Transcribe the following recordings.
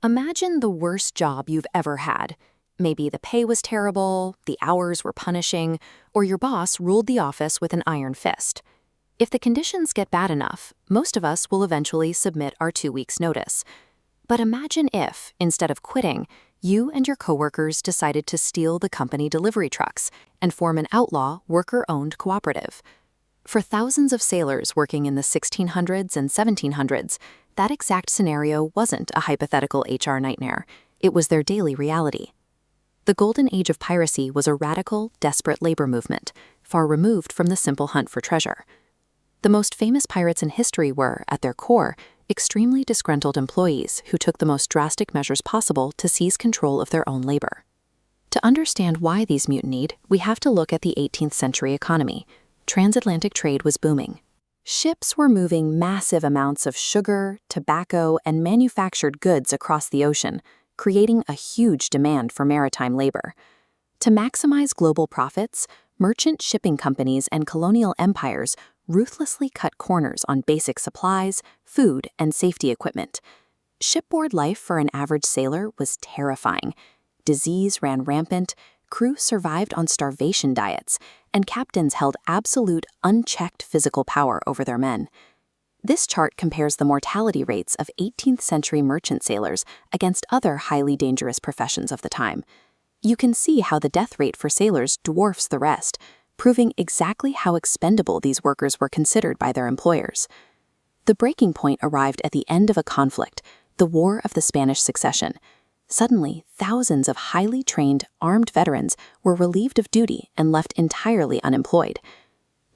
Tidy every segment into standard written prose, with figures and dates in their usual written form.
Imagine the worst job you've ever had. Maybe the pay was terrible, the hours were punishing, or your boss ruled the office with an iron fist. If the conditions get bad enough, most of us will eventually submit our 2 weeks' notice. But imagine if, instead of quitting, you and your coworkers decided to steal the company delivery trucks and form an outlaw, worker-owned cooperative. For thousands of sailors working in the 1600s and 1700s, that exact scenario wasn't a hypothetical HR nightmare. It was their daily reality. The Golden Age of Piracy was a radical, desperate labor movement, far removed from the simple hunt for treasure. The most famous pirates in history were, at their core, extremely disgruntled employees who took the most drastic measures possible to seize control of their own labor. To understand why these mutinied, we have to look at the 18th century economy. Transatlantic trade was booming. Ships were moving massive amounts of sugar, tobacco, and manufactured goods across the ocean, creating a huge demand for maritime labor. To maximize global profits, merchant shipping companies and colonial empires ruthlessly cut corners on basic supplies, food, and safety equipment. Shipboard life for an average sailor was terrifying. Disease ran rampant, crew survived on starvation diets, and captains held absolute, unchecked physical power over their men. This chart compares the mortality rates of 18th century merchant sailors against other highly dangerous professions of the time. You can see how the death rate for sailors dwarfs the rest, proving exactly how expendable these workers were considered by their employers. The breaking point arrived at the end of a conflict, the War of the Spanish Succession. Suddenly, thousands of highly trained, armed veterans were relieved of duty and left entirely unemployed.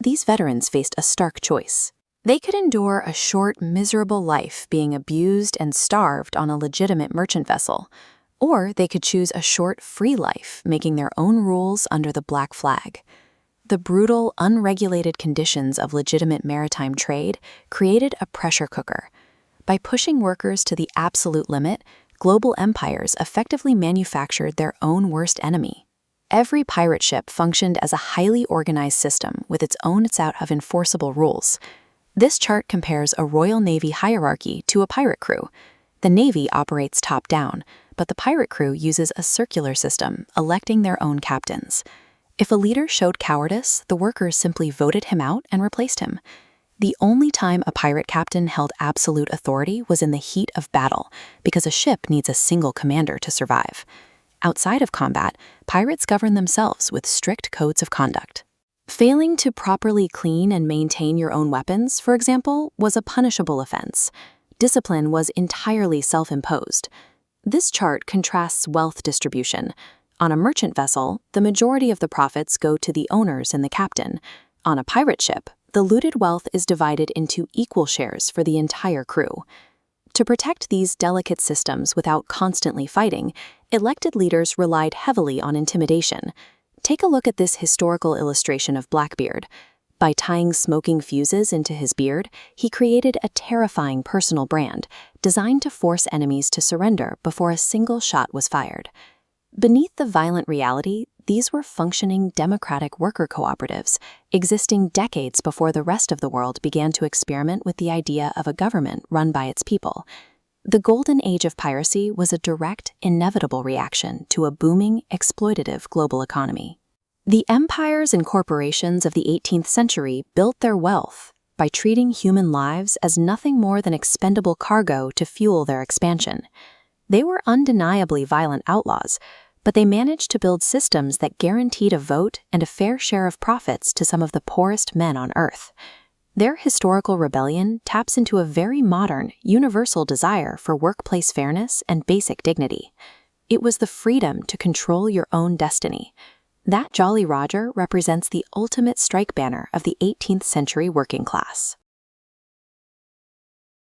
These veterans faced a stark choice. They could endure a short, miserable life being abused and starved on a legitimate merchant vessel, or they could choose a short, free life making their own rules under the black flag. The brutal, unregulated conditions of legitimate maritime trade created a pressure cooker. By pushing workers to the absolute limit, global empires effectively manufactured their own worst enemy. Every pirate ship functioned as a highly organized system with its own set of enforceable rules. This chart compares a Royal Navy hierarchy to a pirate crew. The Navy operates top-down, but the pirate crew uses a circular system, electing their own captains. If a leader showed cowardice, the workers simply voted him out and replaced him. The only time a pirate captain held absolute authority was in the heat of battle, because a ship needs a single commander to survive. Outside of combat, pirates govern themselves with strict codes of conduct. Failing to properly clean and maintain your own weapons, for example, was a punishable offense. Discipline was entirely self-imposed. This chart contrasts wealth distribution. On a merchant vessel, the majority of the profits go to the owners and the captain. On a pirate ship, the looted wealth is divided into equal shares for the entire crew. To protect these delicate systems without constantly fighting, elected leaders relied heavily on intimidation. Take a look at this historical illustration of Blackbeard. By tying smoking fuses into his beard, he created a terrifying personal brand, designed to force enemies to surrender before a single shot was fired. Beneath the violent reality, these were functioning democratic worker cooperatives, existing decades before the rest of the world began to experiment with the idea of a government run by its people. The Golden Age of Piracy was a direct, inevitable reaction to a booming, exploitative global economy. The empires and corporations of the 18th century built their wealth by treating human lives as nothing more than expendable cargo to fuel their expansion. They were undeniably violent outlaws, but they managed to build systems that guaranteed a vote and a fair share of profits to some of the poorest men on Earth. Their historical rebellion taps into a very modern, universal desire for workplace fairness and basic dignity. It was the freedom to control your own destiny. That Jolly Roger represents the ultimate strike banner of the 18th century working class.